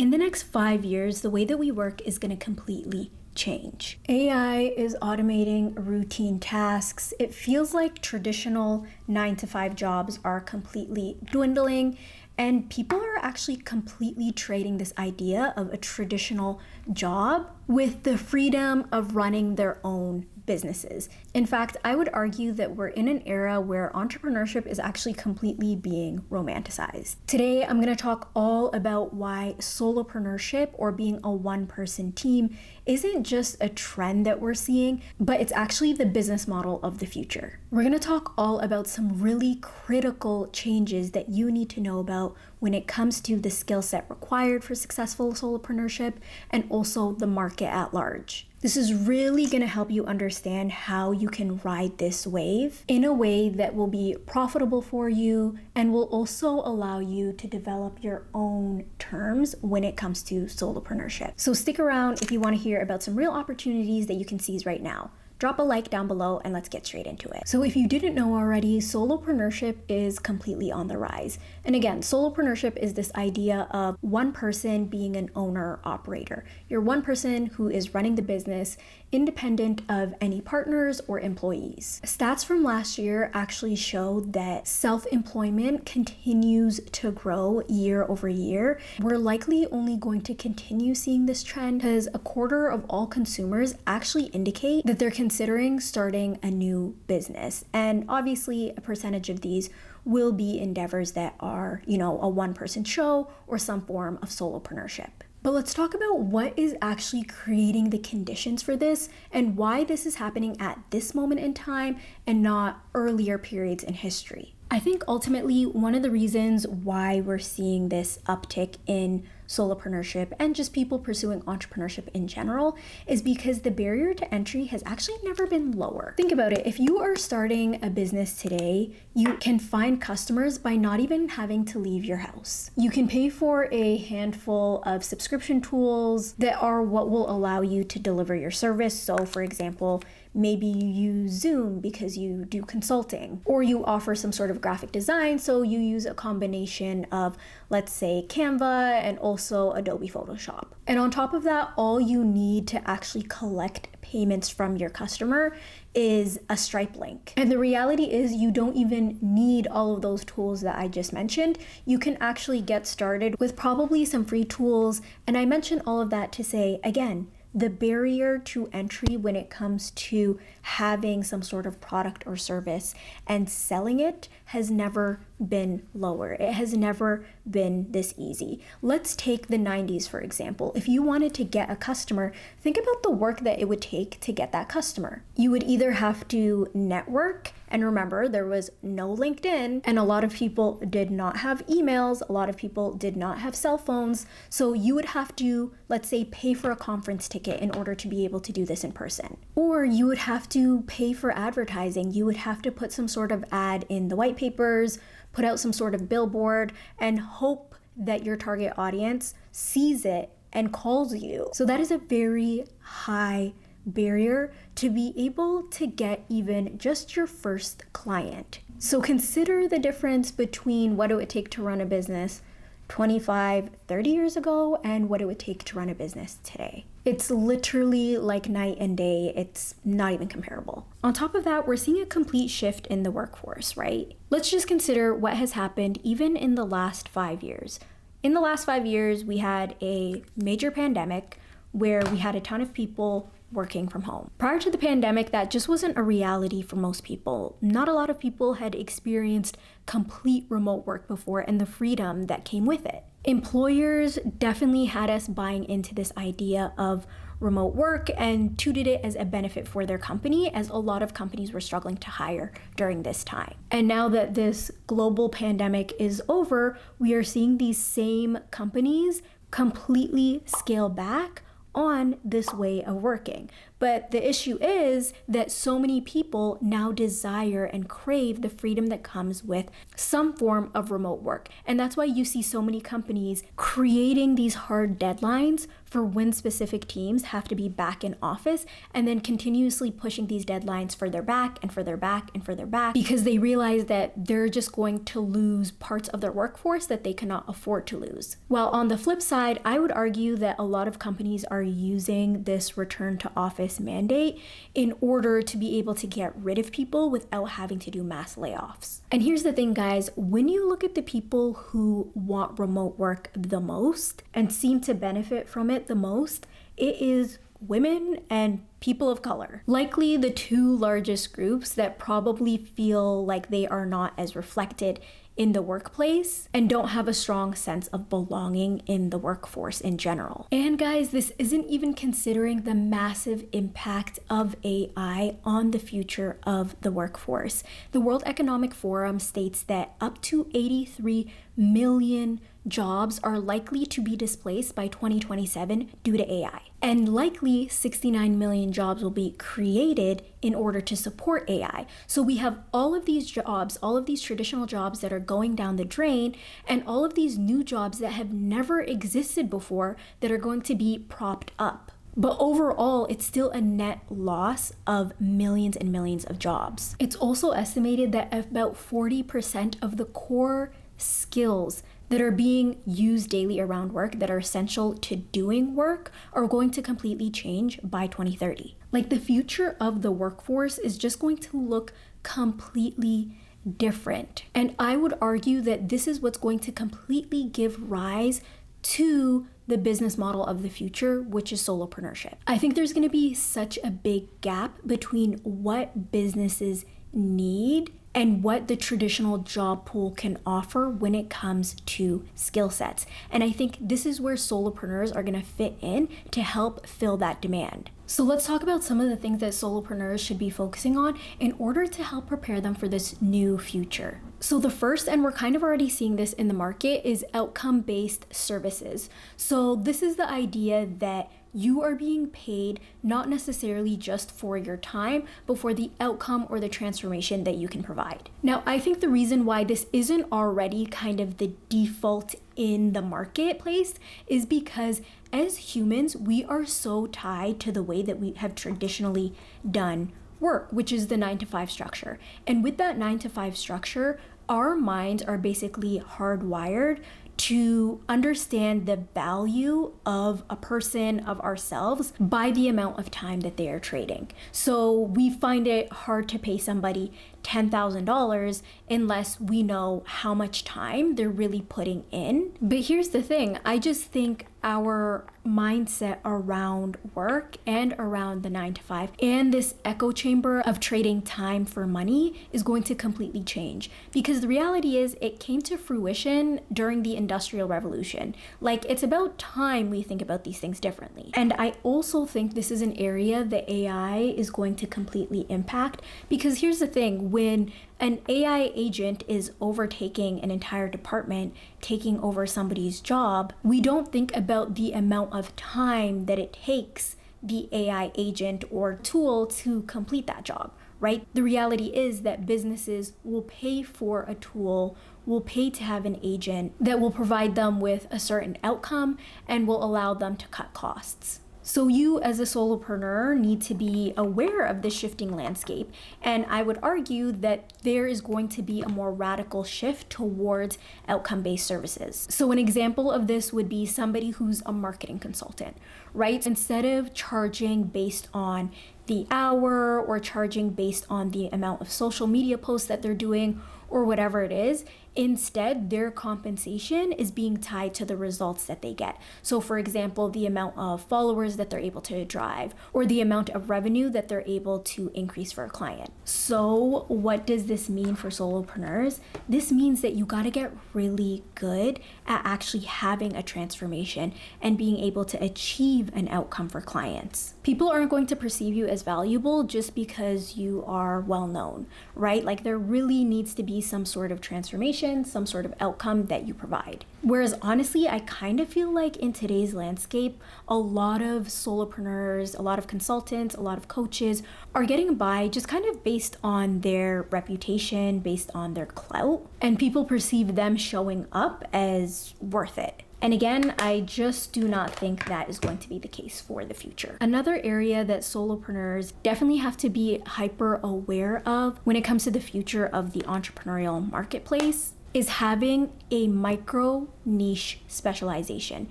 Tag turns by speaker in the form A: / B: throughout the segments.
A: In the next 5 years, the way that we work is going to completely change. AI is automating routine tasks. It feels like traditional 9-to-5 jobs are completely dwindling, and people are actually completely trading this idea of a traditional job with the freedom of running their own businesses. In fact, I would argue that we're in an era where entrepreneurship is actually completely being romanticized. Today, I'm going to talk all about why solopreneurship, or being a one-person team, isn't just a trend that we're seeing, but it's actually the business model of the future. We're going to talk all about some really critical changes that you need to know about when it comes to the skill set required for successful solopreneurship, and also the market at large. This is really going to help you understand how you can ride this wave in a way that will be profitable for you and will also allow you to develop your own terms when it comes to solopreneurship. So stick around if you want to hear about some real opportunities that you can seize right now. Drop a like down below and let's get straight into it. So if you didn't know already, solopreneurship is completely on the rise. And again, solopreneurship is this idea of one person being an owner-operator. You're one person who is running the business independent of any partners or employees. Stats from last year actually show that self-employment continues to grow year over year. We're likely only going to continue seeing this trend because a quarter of all consumers actually indicate that they're considering starting a new business. And obviously a percentage of these will be endeavors that are, a one-person show or some form of solopreneurship. But let's talk about what is actually creating the conditions for this and why this is happening at this moment in time and not earlier periods in history. I think ultimately one of the reasons why we're seeing this uptick in solopreneurship and just people pursuing entrepreneurship in general is because the barrier to entry has actually never been lower. Think about it. If you are starting a business today, you can find customers by not even having to leave your house. You can pay for a handful of subscription tools that are what will allow you to deliver your service. So for example, maybe you use Zoom because you do consulting, or you offer some sort of graphic design, so you use a combination of, let's say, Canva and also Adobe Photoshop. And on top of that, all you need to actually collect payments from your customer is a Stripe link. And the reality is you don't even need all of those tools that I just mentioned. You can actually get started with probably some free tools. And I mention all of that to say, again, the barrier to entry when it comes to having some sort of product or service and selling it has never been lower. It has never been this easy. Let's take the 90s, for example. If you wanted to get a customer, think about the work that it would take to get that customer. You would either have to network, and remember, there was no LinkedIn, and a lot of people did not have emails, a lot of people did not have cell phones, so you would have to, let's say, pay for a conference ticket in order to be able to do this in person. Or you would have to pay for advertising. You would have to put some sort of ad in the white papers, put out some sort of billboard, and hope that your target audience sees it and calls you. So that is a very high barrier to be able to get even just your first client. So consider the difference between what it would take to run a business 25, 30 years ago and what it would take to run a business today. It's literally like night and day. It's not even comparable. On top of that, we're seeing a complete shift in the workforce, right? Let's just consider what has happened even in the last 5 years. In the last 5 years, we had a major pandemic where we had a ton of people working from home. Prior to the pandemic, that just wasn't a reality for most people. Not a lot of people had experienced complete remote work before and the freedom that came with it. Employers definitely had us buying into this idea of remote work and touted it as a benefit for their company, as a lot of companies were struggling to hire during this time. And now that this global pandemic is over, we are seeing these same companies completely scale back on this way of working. But the issue is that so many people now desire and crave the freedom that comes with some form of remote work. And that's why you see so many companies creating these hard deadlines for when specific teams have to be back in office, and then continuously pushing these deadlines further back and further back and further back, because they realize that they're just going to lose parts of their workforce that they cannot afford to lose. While on the flip side, I would argue that a lot of companies are using this return to office mandate in order to be able to get rid of people without having to do mass layoffs. And here's the thing, guys, when you look at the people who want remote work the most and seem to benefit from it the most, it is women and people of color. Likely the two largest groups that probably feel like they are not as reflected in the workplace and don't have a strong sense of belonging in the workforce in general. And guys, this isn't even considering the massive impact of AI on the future of the workforce. The World Economic Forum states that up to 83 million jobs are likely to be displaced by 2027 due to AI. And likely 69 million jobs will be created in order to support AI. So we have all of these jobs, all of these traditional jobs that are going down the drain, and all of these new jobs that have never existed before that are going to be propped up. But overall, it's still a net loss of millions and millions of jobs. It's also estimated that about 40% of the core skills that are being used daily around work that are essential to doing work are going to completely change by 2030. Like, the future of the workforce is just going to look completely different. And I would argue that this is what's going to completely give rise to the business model of the future, which is solopreneurship. I think there's going to be such a big gap between what businesses need and what the traditional job pool can offer when it comes to skill sets. And I think this is where solopreneurs are going to fit in to help fill that demand. So let's talk about some of the things that solopreneurs should be focusing on in order to help prepare them for this new future. So the first, and we're kind of already seeing this in the market, is outcome-based services. So this is the idea that you are being paid not necessarily just for your time, but for the outcome or the transformation that you can provide. Now, I think the reason why this isn't already kind of the default in the marketplace is because as humans, we are so tied to the way that we have traditionally done work, which is the 9-to-5 structure. And with that 9-to-5 structure, our minds are basically hardwired to understand the value of a person, of ourselves, by the amount of time that they are trading. So we find it hard to pay somebody $10,000 unless we know how much time they're really putting in. But here's the thing, I just think our mindset around work and around the 9-to-5 and this echo chamber of trading time for money is going to completely change, because the reality is it came to fruition during the Industrial Revolution. Like, it's about time we think about these things differently. And I also think this is an area that AI is going to completely impact, because here's the thing, when an AI agent is overtaking an entire department, taking over somebody's job, we don't think about the amount of time that it takes the AI agent or tool to complete that job, right? The reality is that businesses will pay for a tool, will pay to have an agent that will provide them with a certain outcome and will allow them to cut costs. So you as a solopreneur need to be aware of the shifting landscape. And I would argue that there is going to be a more radical shift towards outcome-based services. So an example of this would be somebody who's a marketing consultant, right? Instead of charging based on the hour or charging based on the amount of social media posts that they're doing or whatever it is, instead their compensation is being tied to the results that they get. So for example, the amount of followers that they're able to drive or the amount of revenue that they're able to increase for a client. So what does this mean for solopreneurs? This means that you got to get really good at actually having a transformation and being able to achieve an outcome for clients. People aren't going to perceive you as valuable just because you are well known, right? Like, there really needs to be some sort of transformation commission, some sort of outcome that you provide. Whereas honestly, I kind of feel like in today's landscape, a lot of solopreneurs, a lot of consultants, a lot of coaches are getting by just kind of based on their reputation, based on their clout, and people perceive them showing up as worth it. And again, I just do not think that is going to be the case for the future. Another area that solopreneurs definitely have to be hyper aware of when it comes to the future of the entrepreneurial marketplace is having a micro niche specialization.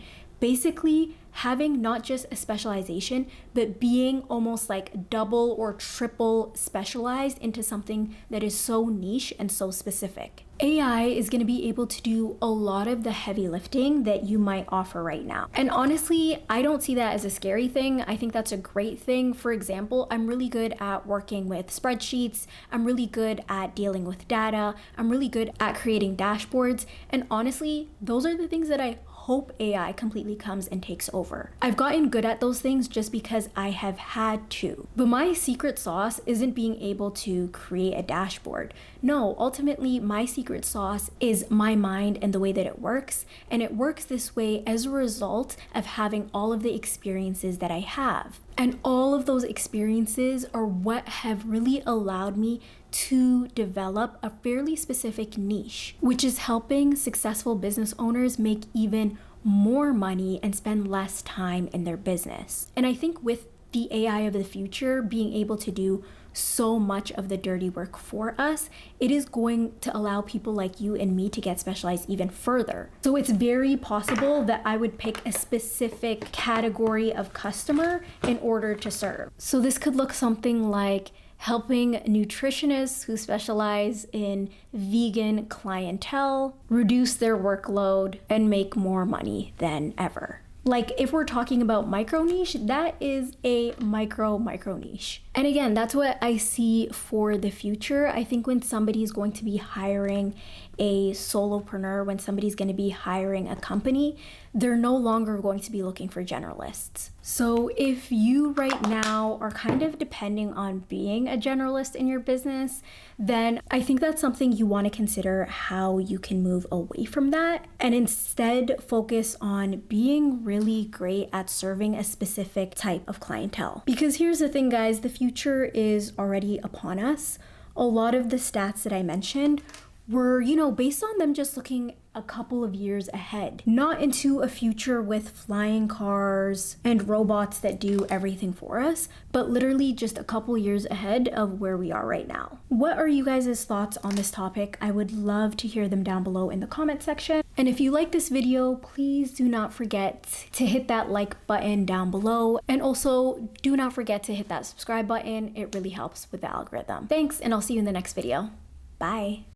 A: Basically, having not just a specialization, but being almost like double or triple specialized into something that is so niche and so specific. AI is going to be able to do a lot of the heavy lifting that you might offer right now. And honestly, I don't see that as a scary thing. I think that's a great thing. For example, I'm really good at working with spreadsheets. I'm really good at dealing with data. I'm really good at creating dashboards. And honestly, those are the things that I hope AI completely comes and takes over. I've gotten good at those things just because I have had to. But my secret sauce isn't being able to create a dashboard. No, ultimately, my secret sauce is my mind and the way that it works. And it works this way as a result of having all of the experiences that I have. And all of those experiences are what have really allowed me to develop a fairly specific niche, which is helping successful business owners make even more money and spend less time in their business. And I think with the AI of the future being able to do so much of the dirty work for us, it is going to allow people like you and me to get specialized even further. So it's very possible that I would pick a specific category of customer in order to serve. So this could look something like helping nutritionists who specialize in vegan clientele reduce their workload and make more money than ever. Like if we're talking about micro niche, that is a micro niche. And again, that's what I see for the future. I think when somebody's going to be hiring a solopreneur, when somebody's going to be hiring a company, they're no longer going to be looking for generalists. So if you right now are kind of depending on being a generalist in your business, then I think that's something you want to consider how you can move away from that and instead focus on being really great at serving a specific type of clientele. Because here's the thing, guys, the future is already upon us. A lot of the stats that I mentioned were, based on them just looking a couple of years ahead, not into a future with flying cars and robots that do everything for us, but literally just a couple years ahead of where we are right now. What are you guys' thoughts on this topic? I would love to hear them down below in the comment section. And if you like this video, please do not forget to hit that like button down below. And also do not forget to hit that subscribe button. It really helps with the algorithm. Thanks, and I'll see you in the next video. Bye.